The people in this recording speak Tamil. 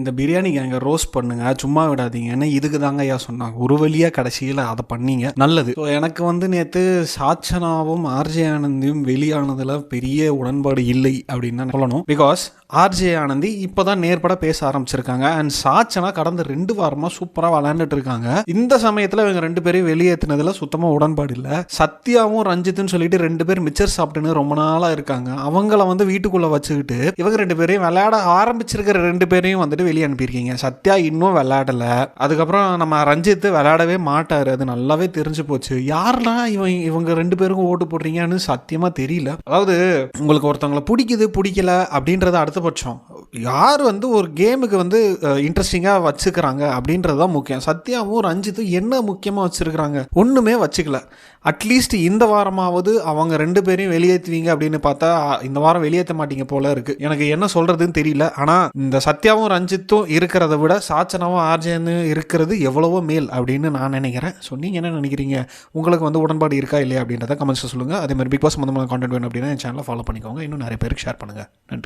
இந்த பிரியாணி கேங்க ரோஸ்ட் பண்ணுங்க, சும்மா விடாதீங்கன்னு இதுக்கு தாங்க ஐயா சொன்னாங்க. ஒரு வழியாக கடைசியில் அதை பண்ணீங்க, நல்லது. ஸோ எனக்கு வந்து நேற்று சாச்சனாவும் ஆர்ஜே ஆனந்தியும் வெளியானதில் பெரிய உடன்பாடு இல்லை அப்படின்னு தான் சொல்லணும். பிகாஸ் ஆர்ஜே ஆனந்தி இப்போ தான் நேர்பட பேச ஆரம்பிச்சிருக்காங்க. அண்ட் சாச்சனா கடந்த 2 வாரமாக சூப்பராக விளையாண்டுட்டு இருக்காங்க. இந்த சமயத்தில் இவங்க 2 பேரையும் வெளியேற்றினதுல சுத்தமாக உடன்பாடு இல்லை. சத்யாவும் ரஞ்சித்துன்னு சொல்லிட்டு 2 பேர் மிச்சர் சாப்பிட்டுன்னு ரொம்ப நாளாக இருக்காங்க. அவங்கள வந்து வீட்டுக்குள்ளே வச்சுக்கிட்டு இவங்க 2 பேரையும் விளையாட ஆரம்பிச்சிருக்கிற 2 பேரையும் வந்துட்டு வெளியே அனுப்பியிருக்கீங்க. சத்யா இன்னும் விளையாடலை. அதுக்கப்புறம் நம்ம ரஞ்சித் விளையாடவே மாட்டார், அது நல்லாவே தெரிஞ்சு போச்சு. யாரெல்லாம் இவங்க 2 பேருக்கும் ஓட்டு போடுறீங்கன்னு சத்தியமாக தெரியல. அதாவது உங்களுக்கு ஒருத்தவங்களை பிடிக்கல அப்படின்றத அடுத்தபட்சம், யார் வந்து ஒரு கேமுக்கு வந்து இன்ட்ரெஸ்டிங்காக வச்சுக்கிறாங்க அப்படின்றது தான் முக்கியம். சத்யாவும் ரஞ்சித்தும் என்ன முக்கியமாக வச்சுருக்கிறாங்க? ஒன்றுமே வச்சுக்கல. அட்லீஸ்ட் இந்த வாரமாவது அவங்க 2 பேரையும் வெளியேற்றுவீங்க அப்படின்னு பார்த்தா இந்த வாரம் வெளியேற்ற மாட்டீங்க போல இருக்குது. எனக்கு என்ன சொல்கிறதுன்னு தெரியல. ஆனால் இந்த சத்யாவும் ரஞ்சித்தும் இருக்கிறத விட சாச்சனாவும் ஆர்ஜேன்னு இருக்கிறது எவ்வளவோ மேல் அப்படின்னு நான் நினைக்கிறேன். ஸோ நீங்கள் என்ன நினைக்கிறீங்க? உங்களுக்கு வந்து உடன்பாடு இருக்கா இல்லையா அப்படின்றத கமெண்ட்ஸில் சொல்லுங்கள். அதே மாதிரி பிக் பாஸ் சம்மந்தமான கான்டென்ட் வேணும் அப்படின்னா என் சேனலை ஃபாலோ பண்ணிக்கோங்க. இன்னும் நிறைய பேருக்கு ஷேர் பண்ணுங்கள். நன்றி.